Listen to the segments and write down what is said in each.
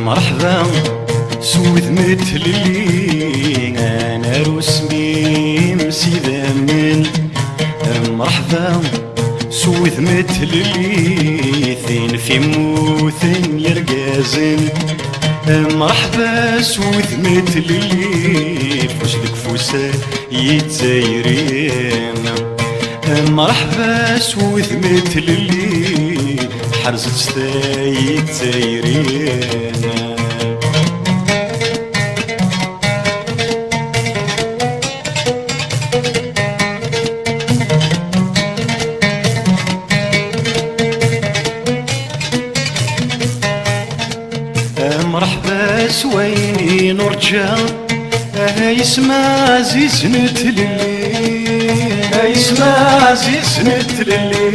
مرحبا سوذ مثل اللي انا رسمي مسيدة من مرحبا سوذ مثل اللي ثين في موثن يرقازن مرحبا سوذ مثل اللي فوسدك فوسا يتزايرين مرحبا سوذ مثل اللي حرزت ستا يتزايرين مرحبا سويني نرجع يسمع عزيز نتللي يسمع عزيز نتللي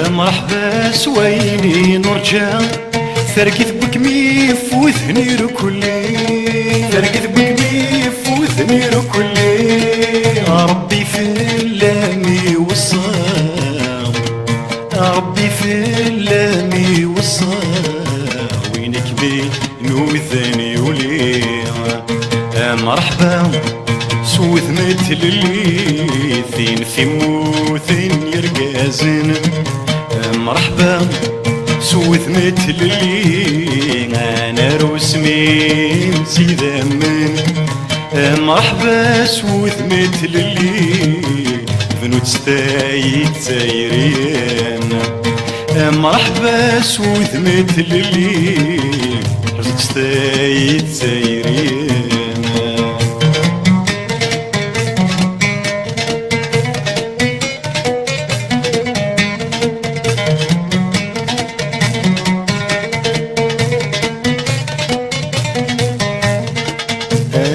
مرحبا سويني نرجع فرقت بك ميف وثني ركلي فرقت بك ميف وثني ركلي ربي في اللامي والصام ربي في اللامي والصام نوذني ولي مرحبا سوذ مثل اللي ثين في موثن يرقازن مرحبا سوذ مثل اللي انا رسمي نسيذا من مرحبا سوذ مثل اللي بنوت ستايت زايرين مرحبا سوذ مثل اللي حرزت ستايت زايرين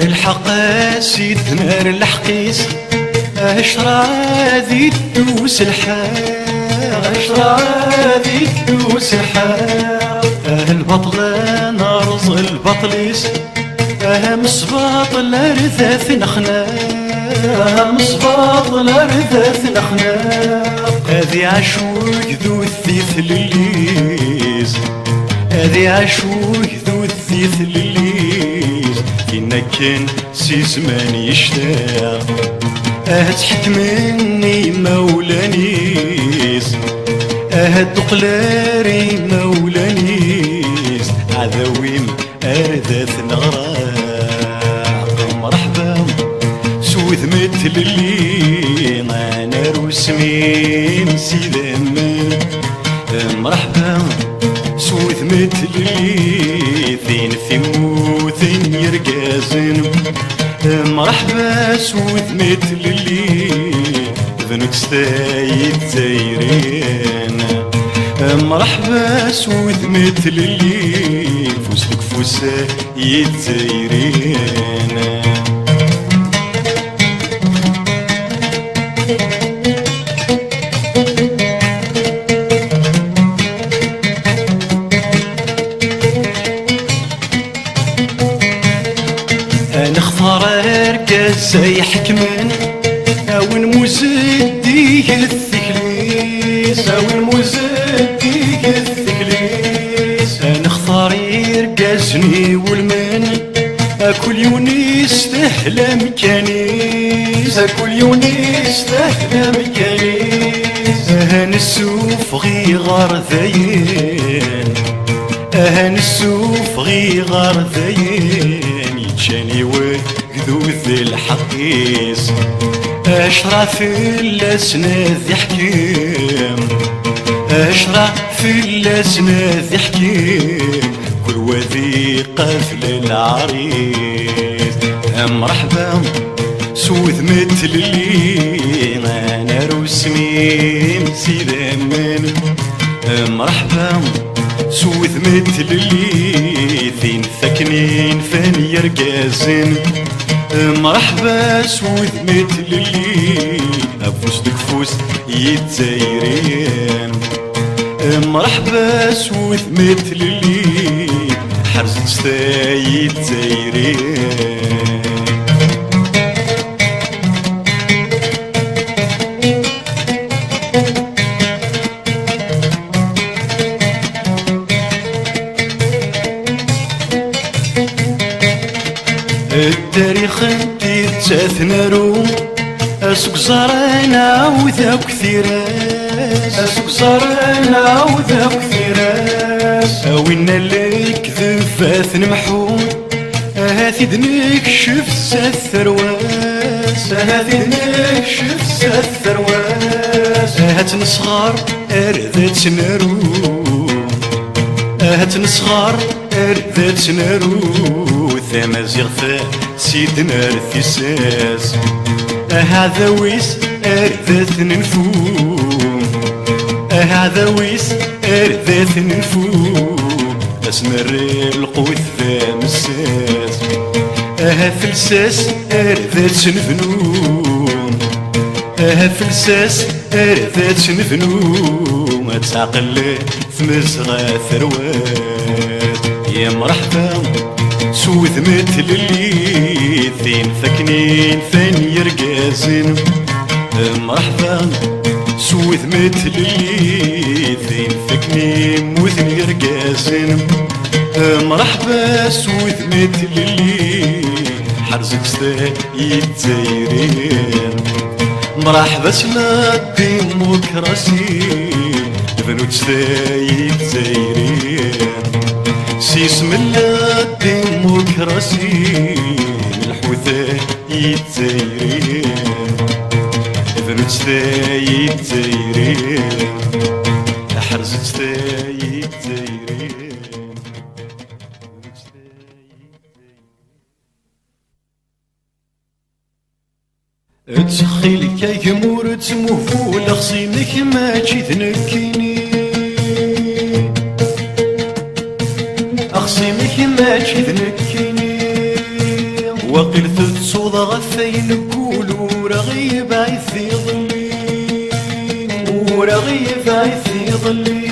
الحق سيد نار الحقيس اشرع ذي تدوس الحال اشرع ذي تدوس الحال البطلة نرز البطليس مصباط الارثاث نخنا مصباط الارثاث نخنا هذي عشوق ذو الثيث لليز هذي عشوق ذو الثيث لليز كنا كان سي زمان يشتاق تحك مني مولانيز دقلاري مولانيز عذاويم أرداث نغراق مرحبا سوذ مثل اللي انا رسمي نسيذا من مرحبا سوذ مثل اللي ثين في موثن يرقازن مرحبا سوذ مثل اللي ذنك ستايت زايرين مرحبا سوذ مثل اللي فوسك فوسا يتزايرين نختار اركز يحكمن وين مزديه الثكليس وين مزديه الثكليس نختار يرقزني والمن كل يونيس تهلا مكانيس كل يونيس تهلا مكانيس نسوف غيغار ذاين نسوف غيغار ذاين يتشاني وقذوذ الحقيس اشرع في الاسناد حكيم اشرع في الاسناد حكيم كل وذي قفل العريس مرحبا سوذ مثل اللي انا رسمي مسيدة من مرحبا سوذ مثل اللي ثين ثكنين فان يرقازن مرحبا سوذ مثل اللي فوسدك فوس يتزايرين مرحبا سوذ مثل اللي حرزت ستا يتزايرين التاريخ انتي تاثنارو اسوك زارنا وذاك كثيراس اسوك زارنا وذاك كثيراس وين اللي كذب فاث نمحو هاثي دنكشف سات ثرواس هاثي دنكشف سات ثرواس هات نصغر ارذات نارو هات نصغر ارذات نارو ثما زغثا سيدنا الثساس هذا ويس ارذات ننفو هذا ويس ارذات ننفو اسمر القوت ذا مساس فلساس ارذات نفنو فلساس ارذات نفنو تعقل ثمزغى ثروات يا مرحبا سوذ مثل اللي ثين ثكنين ثاني يرقازن مرحبا سوذ مثل اللي ثين ثكنين وثن يرقازن مرحبا سوذ مثل اللي حرزك ستا يتزايرين مرحبا سلا الديمقراسي بنوت ستا يتزايرين سيسم الله الديمقراسي الحوثة يتزايرين بنوت ستا يتزايرين حرزت ستا يتزايرين تسخيلك يا جمور تموفو لخصيمك ما جيت نكيني أخصيمك ما جيت نكيني وقلت تصوض غثين كولو رغيب عيثي ظلي ورغيب عيثي ظلي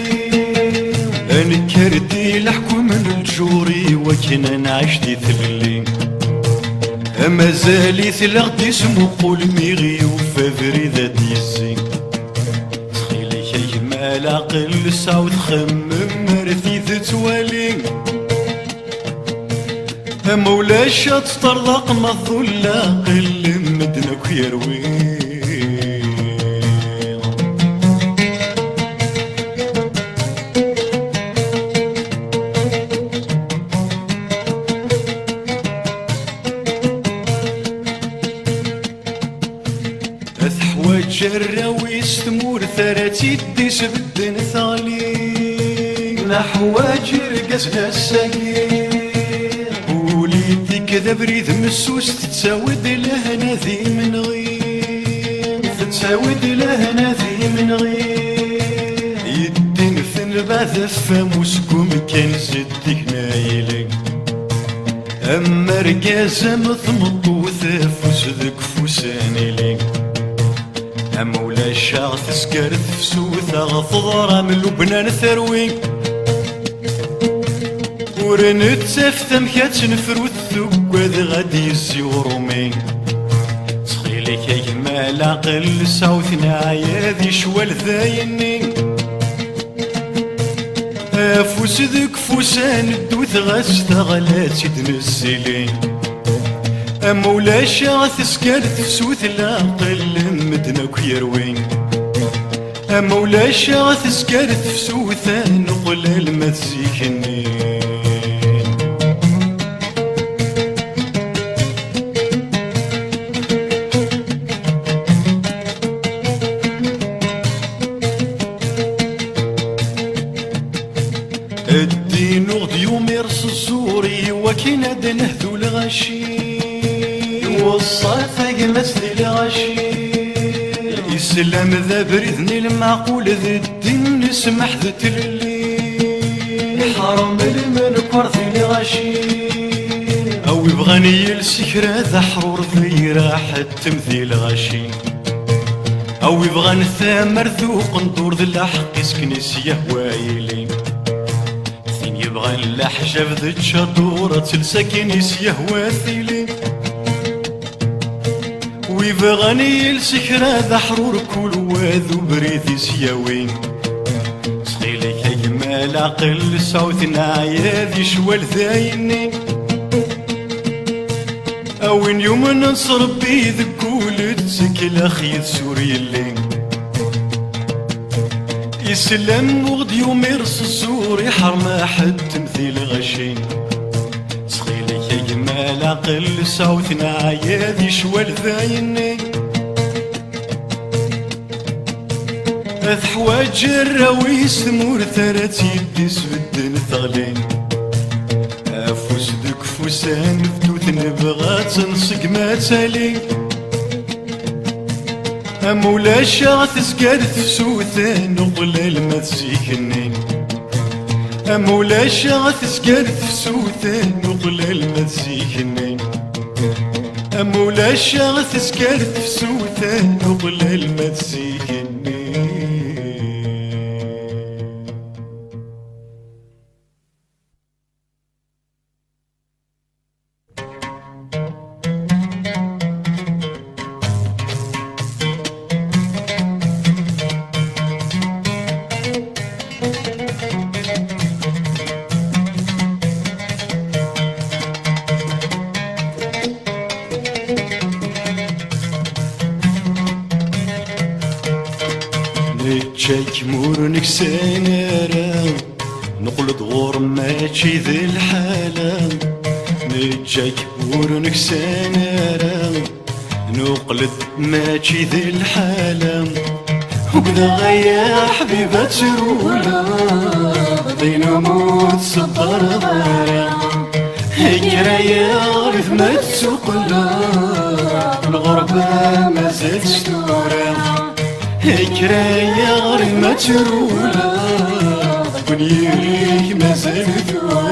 أنكردي لحكو من الجوري وكنا نعشتي ثلي أما زالي ثلغت اسمو قول ميغي وفافري ذات يزي تخيلي كيما العقل سعود خمم مرثي تتوالي مولاش تطرق مظل قل مدنك يروي جراويس ثمور ثراتي ديس بدن ثالي نحواج رقصنا الساقين وليدي كذا بريد مسوس تتساود لهنا ذي من غير تتساود لهنا ذي من غير يدين ثن بعد فموسكم كان زدك نايلك أما رقازة مثمط وثافوس ذك فوساني لك مولا الشاغ تسكرت فسوث غفضرة من لبنان ثروي ورنت سفتم كات نفروت ثقوذ غادي يزيورومي تخيلي كيما العقل ساوثنا عياذي شوال ذايني فوس ذك فوسان الدوث غاستغلات يدنزلي مولاش غتسكرت فسوث العقل مدنك يروي مولاش غتسكرت فسوث نقل المزيكني الدين غدي يوم يرس الزوري وكينا دنهذو الغشي والصافق مثل الغشي الإسلام ذا بريذني المعقول ذي الدين نسمح ذات اللي حرم المنكر ذي الغشي أو يبغاني السكرة ذا حرور ذي راحة تمثي الغشي أو يبغى نثامر ذوق ندور ذي الحق يسكنس يهوايلي ثين يبغى الأحجاب ذي تشادورة تلسكنس يهواثيلي ويبغاني السكرة ذا حرور كل واذو بريثي سياوين سخيلي كيما العقل سعوثنا عياذي شوال ذايني وين يوم ننصر بيدك ولدتك الاخي سوري اللي يسلم وغد يوم يرس الزور يحرم حد تمثيل غشين صغيلك يا جمال عقل سعوثنا عيادي شوال ذايني اذ حواج الراويس ثمور ثرات يدي سودن ثغلين افوس دك فوسان فتوت نبغى تنسق ما تالي مولا شاغث سكرت سوثان وظلال ما تزيكني مولا شاغث سكرت سوثان وظلال ما تزيكني مولا شاغث سكرت سوثان وظلال ما تزيكني نتشاك مورنك سنارا نقلد غور ماشي ذي الحالة نتشاك مورنك سنارا نقلد ماشي ذي الحالة وكذا غيا حبيبة ترولا دينا موت صدر ضارا هكرا يا غريف ما تسوقلا الغربة ما زالت تورا هكرا يا غريب ما ترولا ونيريك مازال ثورا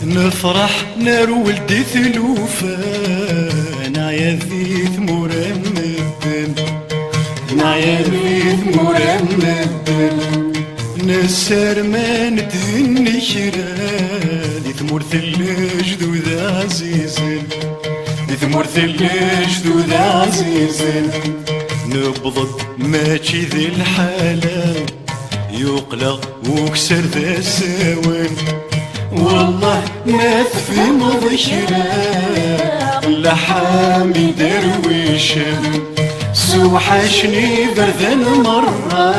نفرح نار ولدي ثلوفا نعيا ذي ثمور الندن نعيا ذي ثمور الندن نسار ما ندهني شرا ذي ثمور ثلج ذو ذا عزيزن ذي ثمور ثلج ذو ذا عزيزن نبضت ماشي ذي الحالة يقلق وكسر ذا الساون والله ما في مضيشرا لحامي درويش سوحشني برذن مرة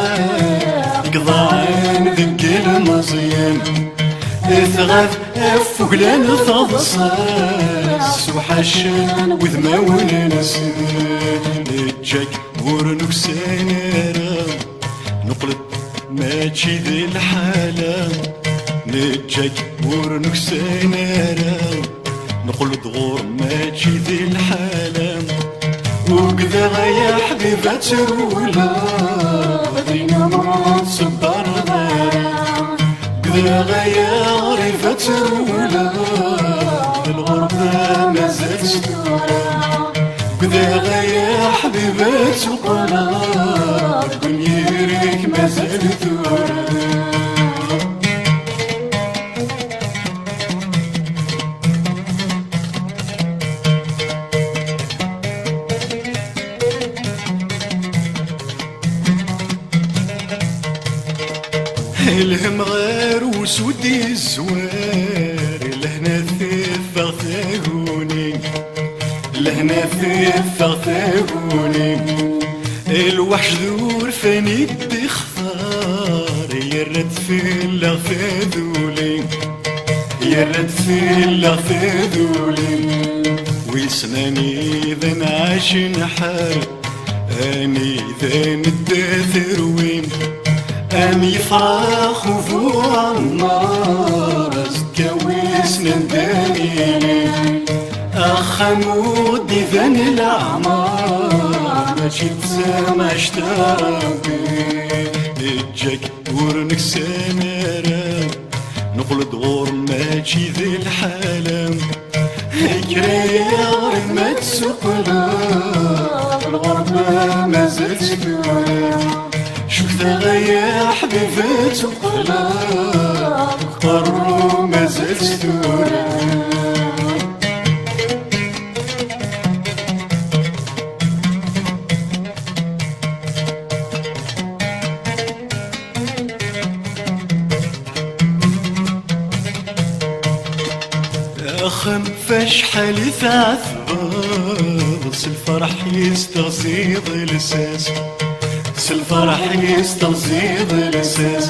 قضان ذك المزين اثغاث افقلان تضصاص سوحشن وذماون نسين نتجاك ورنك سنارا نقلد ماشي ذي الحالة نتجاك ورنك سنارا نقلد غور ماشي ذي الحالة وكذا يا حبيبة ترولا غدينا موت صبر ضارا كذا يا غريبة ترولا الغربة ما زالت تورا كذا يا حبيبة تقلا ونيريك ما زالت تورا الهم غير وسودي الزوار لهنا ثيفا ثاقوني لهنا ثيفا ثاقوني الوحش ذور فاني تخفار يرد في اللغفاذولي يرد في اللغفاذولي ويسناني ذا نعاش نحار اني ذا نداثر وين أمي فراخ وفوع النار أزكاويس نداني أخمود ذن الأعمار ماشي تسامع اشتاقي نتجاك ورنك سنارا نقلد غور ماشي ذي الحالة هكرا يا غريب ما تسوقلا الغربة ما زالت تورا شوفها يا حبيبة تقلا قرو ما زالت تورا أخم فشحال تعذب الفرح يستغزيض الأساس الفرح يستغزيض الأساس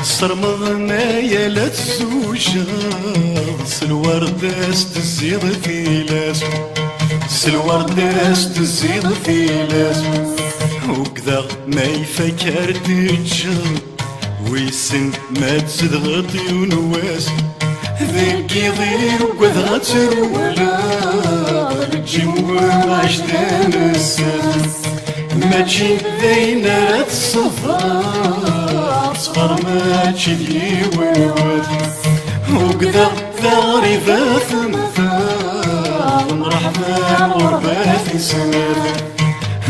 صرمغنا يا لا تزوجا الورد استزيض في لاس الورد استزيض في لاس وكذا ما يفكر تجا ويسن ما تزدغ طيون واس ذيك يضير وكذا ترولا الجمهور عشتان الساس ماشي ذينا تصفى صغر ماشي ديوان وكذا ثغري ثمثال مرحبا غربة في سنة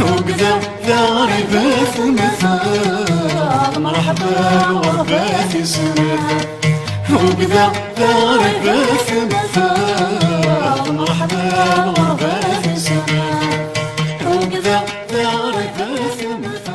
وكذا ثغري ثمثال مرحبا غربة في سنة وكذا ثغري ثمثال مرحبا غربة في سنة وكذا ثغري ثمثال